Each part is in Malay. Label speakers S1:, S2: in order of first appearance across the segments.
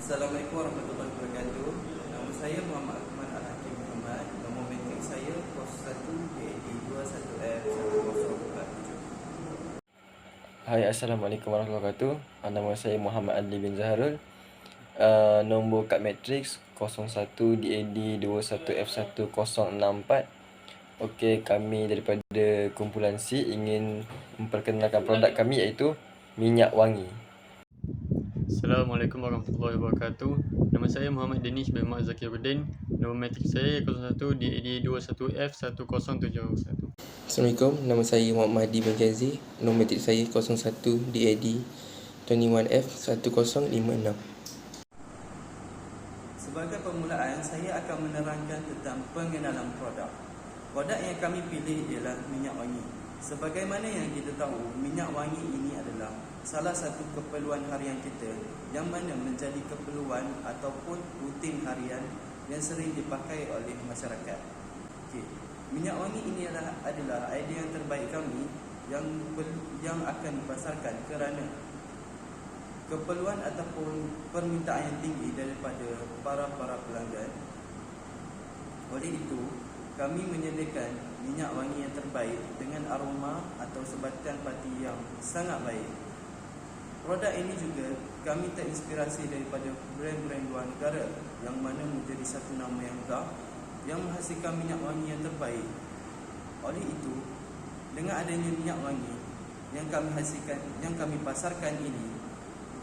S1: Assalamualaikum warahmatullahi wabarakatuh. Nama saya Muhammad Akmal Al-Hakim Muhammad. Nombor meeting saya 01KD21F1047.
S2: Hai, Assalamualaikum warahmatullahi wabarakatuh. Nama saya Muhammad Adli bin Zaharul. Nombor kad matriks 01DAD21F1064. Okey, kami daripada kumpulan C ingin memperkenalkan produk kami iaitu minyak wangi.
S3: Assalamualaikum warahmatullahi wabarakatuh. Nama saya Muhammad Danish bin Mak Zakiruddin. Nombor matrik saya 01DAD21F1071.
S4: Assalamualaikum, nama saya Muhammad Mahdi bin Jazi. Nombor matrik saya 01DAD21F1056.
S1: Sebagai permulaan, saya akan menerangkan tentang pengenalan produk. Produk yang kami pilih ialah minyak wangi. Sebagaimana yang kita tahu, minyak wangi ini adalah salah satu keperluan harian kita yang mana menjadi keperluan ataupun rutin harian yang sering dipakai oleh masyarakat. Okey. Minyak wangi ini adalah idea yang terbaik kami yang akan dipasarkan kerana keperluan ataupun permintaan yang tinggi daripada para pelanggan. Oleh itu, kami menyediakan minyak wangi yang terbaik dengan aroma atau sebatan parti yang sangat baik. Produk ini juga kami terinspirasi daripada brand-brand luar negara yang mana menjadi satu nama yang megah yang menghasilkan minyak wangi yang terbaik. Oleh itu, dengan adanya minyak wangi yang kami hasilkan, yang kami pasarkan ini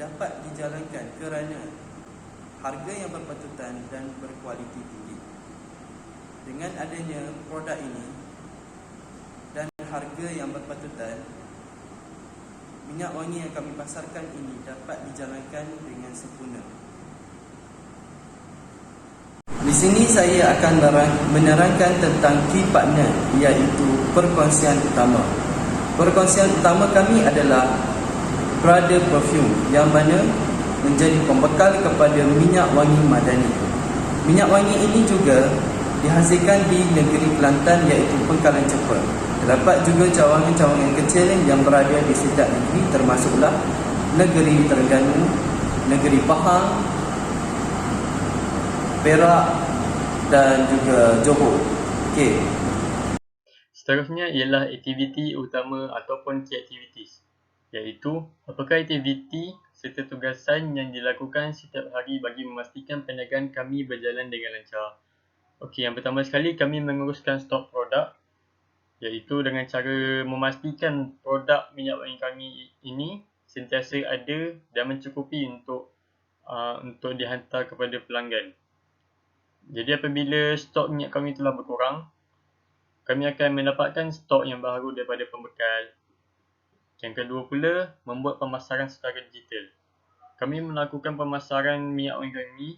S1: dapat dijalankan kerana harga yang berpatutan dan berkualiti tinggi. Dengan adanya produk ini dan harga yang berpatutan, minyak wangi yang kami pasarkan ini dapat dijalankan dengan sempurna. Di sini saya akan menerangkan tentang key partner, iaitu perkongsian utama. Perkongsian utama kami adalah Prada Perfume yang mana menjadi pembekal kepada minyak wangi Madani. Minyak wangi ini juga dihasilkan di negeri Kelantan iaitu Pengkalan Cepa. Terdapat juga cawangan-cawangan kecil yang berada di setiap negeri termasuklah negeri Terengganu, negeri Pahang, Perak dan juga Johor. Okey.
S3: Seterusnya ialah aktiviti utama ataupun key activities, iaitu apakah aktiviti serta tugasan yang dilakukan setiap hari bagi memastikan perniagaan kami berjalan dengan lancar. Okey, yang pertama sekali kami menguruskan stok produk, iaitu dengan cara memastikan produk minyak wangi kami ini sentiasa ada dan mencukupi untuk dihantar kepada pelanggan. Jadi apabila stok minyak kami telah berkurang, kami akan mendapatkan stok yang baru daripada pembekal. Yang kedua pula, membuat pemasaran secara digital. Kami melakukan pemasaran minyak wangi kami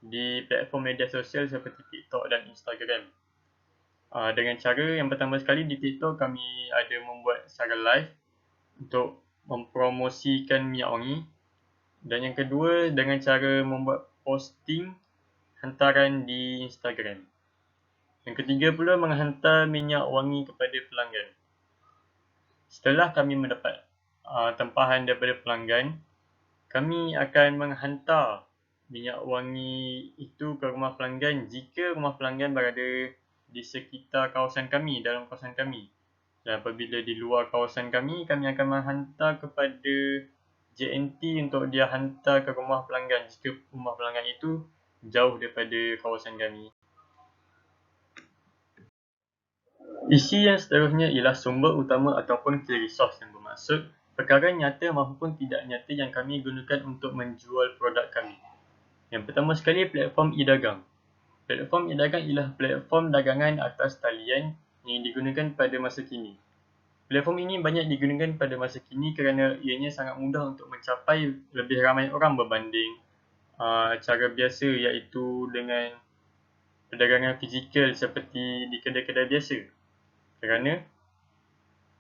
S3: di platform media sosial seperti TikTok dan Instagram. Dengan cara yang pertama sekali di TikTok kami ada membuat secara live untuk mempromosikan minyak wangi. Dan yang kedua dengan cara membuat posting hantaran di Instagram. Yang ketiga pula menghantar minyak wangi kepada pelanggan. Setelah kami mendapat tempahan daripada pelanggan, kami akan menghantar minyak wangi itu ke rumah pelanggan jika rumah pelanggan berada di sekitar kawasan kami, dalam kawasan kami. Dan apabila di luar kawasan kami, kami akan menghantar kepada JNT untuk dia hantar ke rumah pelanggan jika rumah pelanggan itu jauh daripada kawasan kami. Isi yang seterusnya ialah sumber utama ataupun key resource yang bermaksud perkara nyata maupun tidak nyata yang kami gunakan untuk menjual produk kami. Yang pertama sekali, platform e-dagang. Platform e-dagang ialah platform dagangan atas talian yang digunakan pada masa kini. Platform ini banyak digunakan pada masa kini kerana ianya sangat mudah untuk mencapai lebih ramai orang berbanding cara biasa, iaitu dengan perdagangan fizikal seperti di kedai-kedai biasa. Kerana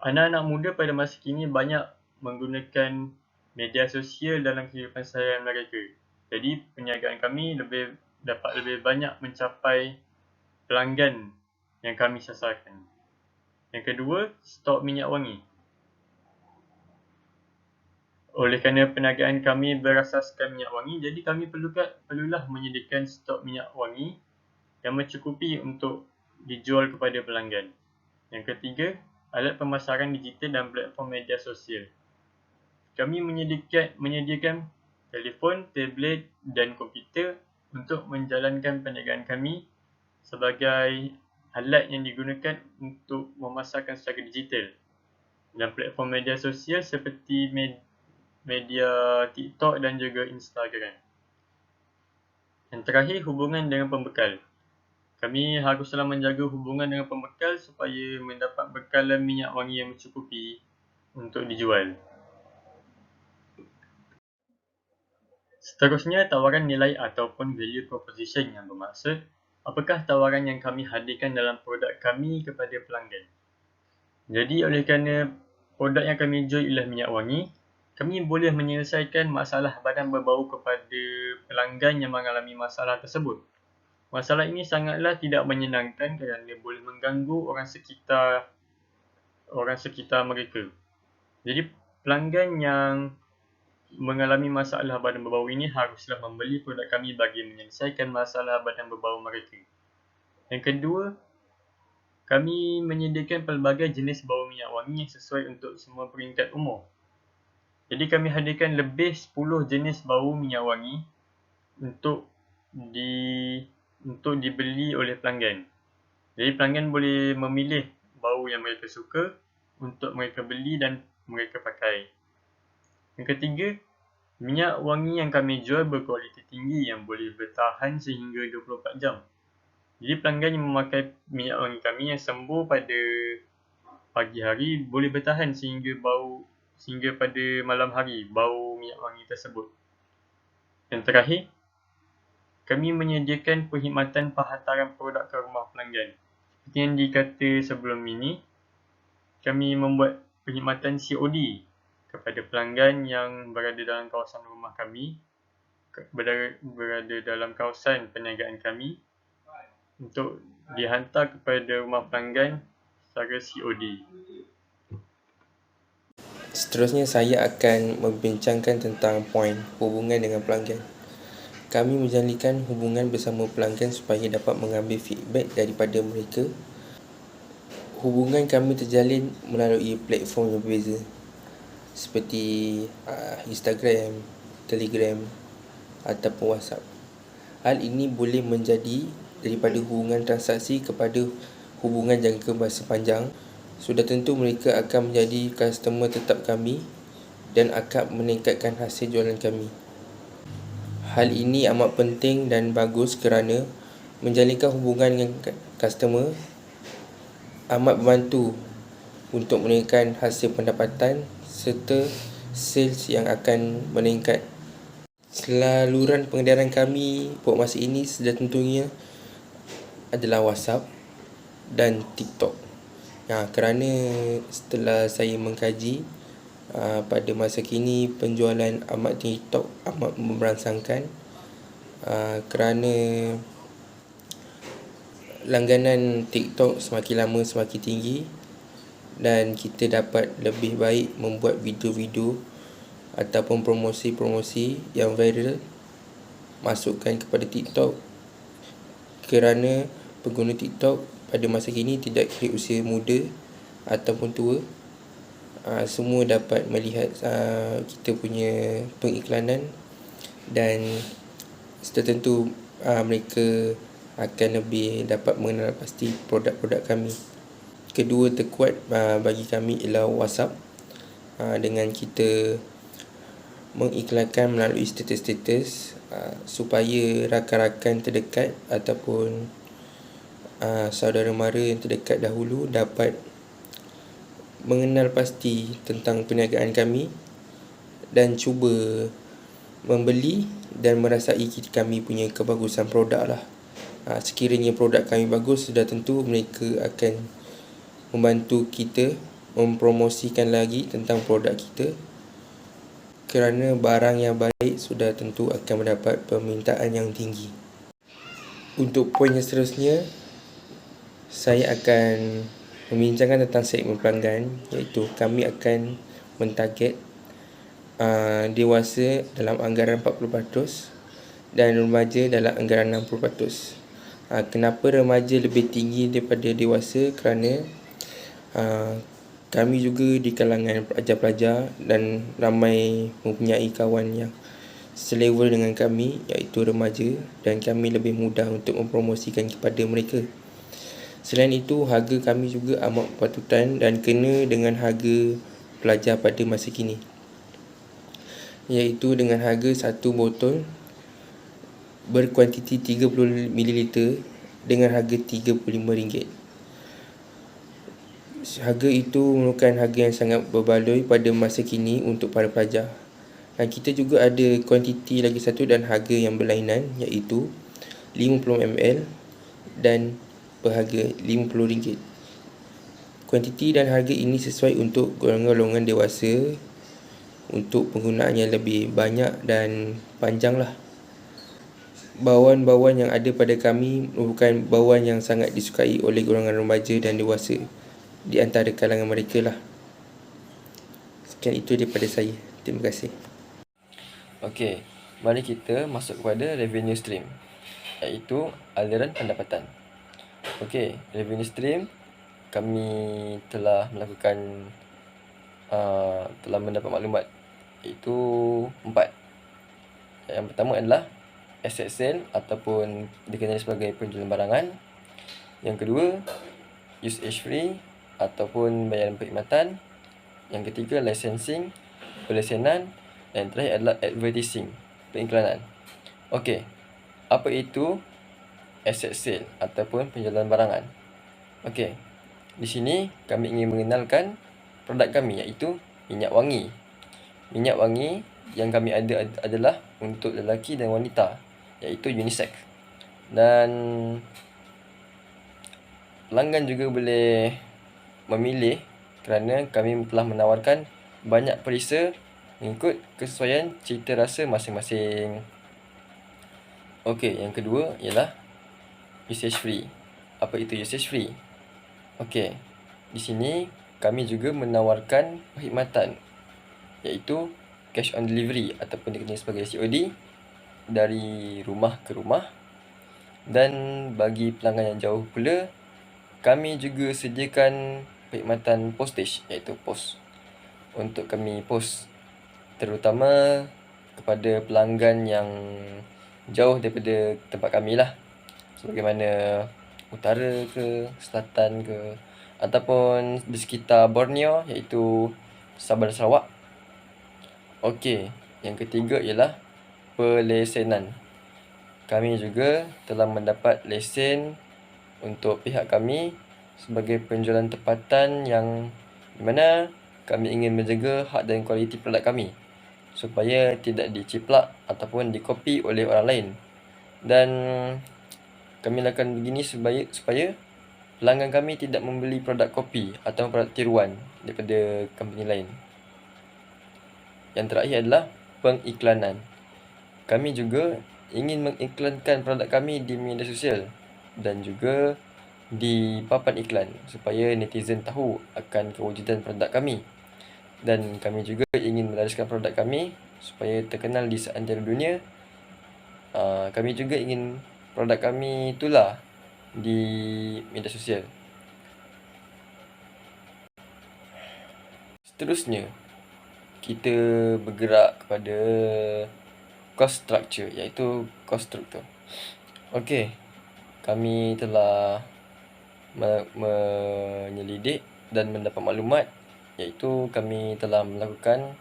S3: anak-anak muda pada masa kini banyak menggunakan media sosial dalam kehidupan seharian mereka. Jadi perniagaan kami dapat lebih banyak mencapai pelanggan yang kami sasarkan. Yang kedua, stok minyak wangi. Oleh kerana perniagaan kami berasaskan minyak wangi, jadi kami perlulah menyediakan stok minyak wangi yang mencukupi untuk dijual kepada pelanggan. Yang ketiga, alat pemasaran digital dan platform media sosial. Kami menyediakan telefon, tablet dan komputer untuk menjalankan perniagaan kami sebagai alat yang digunakan untuk memasarkan secara digital. Dan platform media sosial seperti media TikTok dan juga Instagram. Yang terakhir, hubungan dengan pembekal. Kami haruslah menjaga hubungan dengan pembekal supaya mendapat bekalan minyak wangi yang mencukupi untuk dijual. Seterusnya, tawaran nilai ataupun value proposition yang bermaksud apakah tawaran yang kami hadirkan dalam produk kami kepada pelanggan. Jadi oleh kerana produk yang kami jual ialah minyak wangi, kami boleh menyelesaikan masalah badan berbau kepada pelanggan yang mengalami masalah tersebut. Masalah ini sangatlah tidak menyenangkan kerana boleh mengganggu orang sekitar mereka. Jadi pelanggan yang mengalami masalah badan berbau ini haruslah membeli produk kami bagi menyelesaikan masalah badan berbau mereka. Yang kedua, kami menyediakan pelbagai jenis bau minyak wangi yang sesuai untuk semua peringkat umur. Jadi kami hadirkan lebih 10 jenis bau minyak wangi untuk dibeli oleh pelanggan. Jadi pelanggan boleh memilih bau yang mereka suka untuk mereka beli dan mereka pakai. Yang ketiga, minyak wangi yang kami jual berkualiti tinggi yang boleh bertahan sehingga 24 jam. Jadi pelanggan yang memakai minyak wangi kami yang sembuh pada pagi hari boleh bertahan sehingga pada malam hari bau minyak wangi tersebut. Yang terakhir, kami menyediakan perkhidmatan penghantaran produk ke rumah pelanggan. Seperti yang dikata sebelum ini, kami membuat perkhidmatan COD kepada pelanggan yang berada dalam kawasan rumah kami, berada dalam kawasan perniagaan kami untuk dihantar kepada rumah pelanggan secara COD.
S4: Seterusnya saya akan membincangkan tentang poin hubungan dengan pelanggan. Kami menjalinkan hubungan bersama pelanggan supaya dapat mengambil feedback daripada mereka. Hubungan kami terjalin melalui platform yang berbeza seperti Instagram, Telegram ataupun WhatsApp. Hal ini boleh menjadi daripada hubungan transaksi kepada hubungan jangka masa panjang. Sudah tentu mereka akan menjadi customer tetap kami dan akan meningkatkan hasil jualan kami. Hal ini amat penting dan bagus kerana menjalinkan hubungan dengan customer amat membantu untuk meningkatkan hasil pendapatan serta sales yang akan meningkat. Saluran pengedaran kami buat masa ini sudah tentunya adalah WhatsApp dan TikTok. Kerana setelah saya mengkaji, pada masa kini penjualan amat TikTok amat memberangsangkan kerana langganan TikTok semakin lama semakin tinggi dan kita dapat lebih baik membuat video-video ataupun promosi-promosi yang viral masukkan kepada TikTok kerana pengguna TikTok pada masa kini tidak kira usia muda ataupun tua, semua dapat melihat kita punya pengiklanan dan tertentu mereka akan lebih dapat mengenal pasti produk-produk kami. Kedua terkuat bagi kami ialah WhatsApp, dengan kita mengiklankan melalui status-status supaya rakan-rakan terdekat ataupun saudara mara yang terdekat dahulu dapat mengenal pasti tentang perniagaan kami dan cuba membeli dan merasai kami punya kebagusan produk lah. Sekiranya produk kami bagus, sudah tentu mereka akan membantu kita mempromosikan lagi tentang produk kita kerana barang yang baik sudah tentu akan mendapat permintaan yang tinggi. Untuk poin yang seterusnya, saya akan membincangkan tentang segmen pelanggan, iaitu kami akan mentarget dewasa dalam anggaran 40% dan remaja dalam anggaran 60%. Kenapa remaja lebih tinggi daripada dewasa? Kerana kami juga di kalangan pelajar-pelajar dan ramai mempunyai kawan yang selevel dengan kami, iaitu remaja, dan kami lebih mudah untuk mempromosikan kepada mereka. Selain itu, harga kami juga amat berpatutan dan kena dengan harga pelajar pada masa kini, iaitu dengan harga satu botol berkuantiti 30 ml dengan harga RM35. Harga itu merupakan harga yang sangat berbaloi pada masa kini untuk para pelajar. Dan kita juga ada kuantiti lagi satu dan harga yang berlainan, iaitu 50 ml dan berharga RM50. Kuantiti dan harga ini sesuai untuk golongan-golongan dewasa untuk penggunaan yang lebih banyak dan panjang lah. Bauan-bauan yang ada pada kami merupakan bauan yang sangat disukai oleh golongan remaja dan dewasa di antara kalangan mereka lah. Sekian itu daripada saya. Terima kasih.
S2: Okey, mari kita masuk kepada revenue stream, iaitu aliran pendapatan. Okey, revenue stream kami telah melakukan telah mendapat maklumat, iaitu 4. Yang pertama adalah asset sale ataupun dikenali sebagai penjualan barangan. Yang kedua, usage fee ataupun bayaran perkhidmatan. Yang ketiga, licensing, pelesenan. Dan terakhir adalah advertising, periklanan. Okey, apa itu asset sale ataupun penjualan barangan? Okey, di sini kami ingin mengenalkan produk kami, iaitu minyak wangi. Minyak wangi yang kami ada adalah untuk lelaki dan wanita, iaitu unisex. Dan pelanggan juga boleh memilih kerana kami telah menawarkan banyak perisa mengikut kesesuaian cita rasa masing-masing. Okey, yang kedua ialah usage free. Apa itu usage free? Okey, di sini kami juga menawarkan perkhidmatan, iaitu cash on delivery ataupun dikenali sebagai COD dari rumah ke rumah. Dan bagi pelanggan yang jauh pula, kami juga sediakan perkhidmatan postage, iaitu pos, untuk kami post, terutama kepada pelanggan yang jauh daripada tempat kami lah, sebagaimana utara ke, selatan ke, ataupun di sekitar Borneo, iaitu Sabah dan Sarawak. Okey, yang ketiga ialah pelesenan. Kami juga telah mendapat lesen untuk pihak kami sebagai penjualan tempatan yang di mana kami ingin menjaga hak dan kualiti produk kami supaya tidak diciplak ataupun dikopi oleh orang lain. Dan kami lakukan begini supaya pelanggan kami tidak membeli produk kopi atau produk tiruan daripada company lain. Yang terakhir adalah pengiklanan. Kami juga ingin mengiklankan produk kami di media sosial dan juga di papan iklan supaya netizen tahu akan kewujudan produk kami. Dan kami juga ingin melariskan produk kami supaya terkenal di seantero dunia. Kami juga ingin produk kami itulah di media sosial. Seterusnya, kita bergerak kepada cost structure, iaitu cost struktur. Okey, kami telah menyelidik dan mendapat maklumat, iaitu kami telah melakukan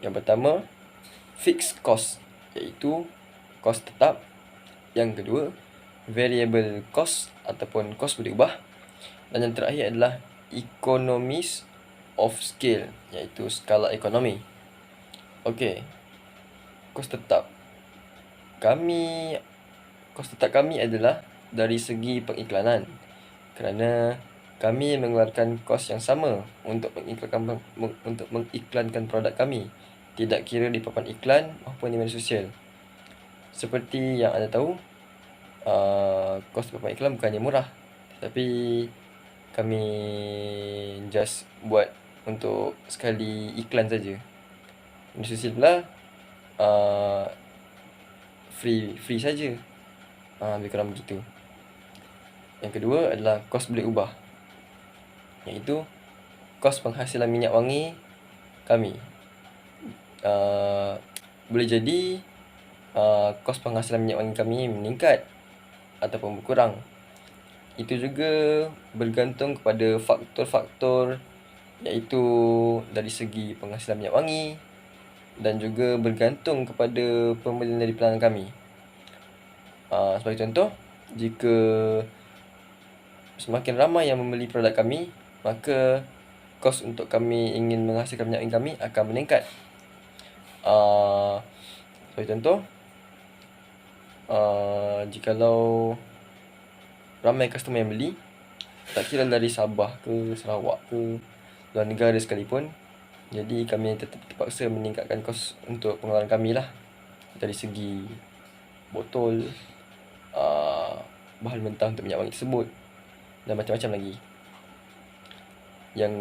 S2: yang pertama, fixed cost, iaitu kos tetap. Yang kedua, variable cost ataupun kos boleh ubah. Dan yang terakhir adalah economies of scale, iaitu skala ekonomi. Okey, kos tetap kami adalah dari segi pengiklanan, kerana kami mengeluarkan kos yang sama untuk mengiklankan produk kami, tidak kira di papan iklan maupun di media sosial. Seperti yang anda tahu, kos papan iklan bukannya murah, tapi kami just buat untuk sekali iklan saja. Industri sebelah free saja. Lebih kurang begitu. Yang kedua adalah kos boleh ubah, iaitu kos penghasilan minyak wangi kami. Boleh jadi kos penghasilan minyak wangi kami meningkat ataupun berkurang. Itu juga bergantung kepada faktor-faktor, iaitu dari segi penghasilan minyak wangi dan juga bergantung kepada pembelian dari pelanggan kami. Sebagai contoh, jika semakin ramai yang membeli produk kami, maka kos untuk kami ingin menghasilkan minyak wangi kami akan meningkat. Sebagai contoh, jikalau ramai customer yang beli, tak kira dari Sabah ke Sarawak ke luar negara sekalipun, jadi kami tetap terpaksa meningkatkan kos untuk pengeluaran kami lah, dari segi botol, bahan mentah untuk minyak wangi tersebut dan macam-macam lagi. Yang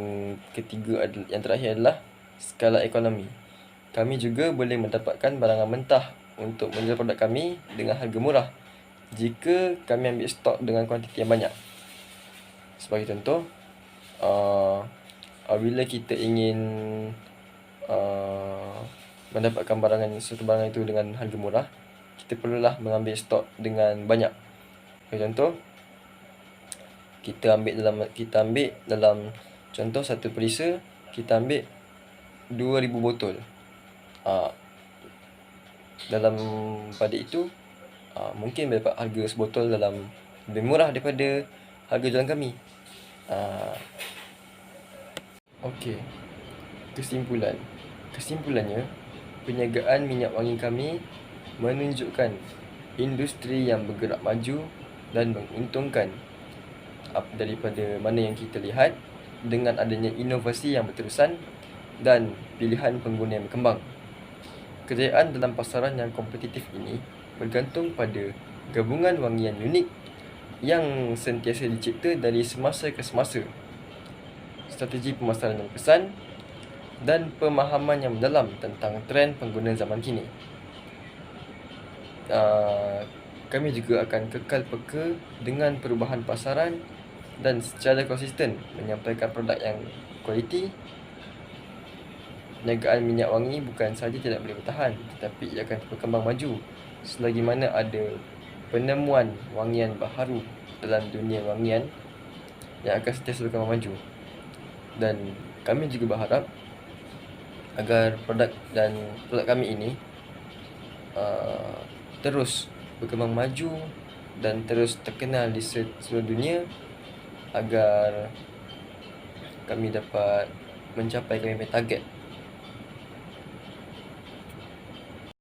S2: ketiga yang terakhir adalah skala ekonomi. Kami juga boleh mendapatkan barangan mentah untuk menjual produk kami dengan harga murah jika kami ambil stok dengan kuantiti yang banyak. Sebagai contoh, bila kita ingin mendapatkan suatu barangan itu dengan harga murah, kita perlulah mengambil stok dengan banyak. Sebagai contoh, kita ambil dalam contoh satu perisa, kita ambil 2000 botol. Dalam pada itu, mungkin dapat harga sebotol dalam lebih murah daripada harga jualan kami. Okey. Kesimpulannya, perniagaan minyak wangi kami menunjukkan industri yang bergerak maju dan menguntungkan daripada mana yang kita lihat, dengan adanya inovasi yang berterusan dan pilihan pengguna yang berkembang. Kejayaan dalam pasaran yang kompetitif ini bergantung pada gabungan wangian unik yang sentiasa dicipta dari semasa ke semasa, strategi pemasaran yang berkesan dan pemahaman yang mendalam tentang trend pengguna zaman kini. Kami juga akan kekal peka dengan perubahan pasaran dan secara konsisten menyampaikan produk yang kualiti. Perniagaan minyak wangi bukan sahaja tidak boleh bertahan, tetapi ia akan berkembang maju selagi mana ada penemuan wangian baharu dalam dunia wangian yang akan sentiasa berkembang maju. Dan kami juga berharap agar produk kami ini terus berkembang maju dan terus terkenal di seluruh dunia, agar kami dapat mencapai kami punya target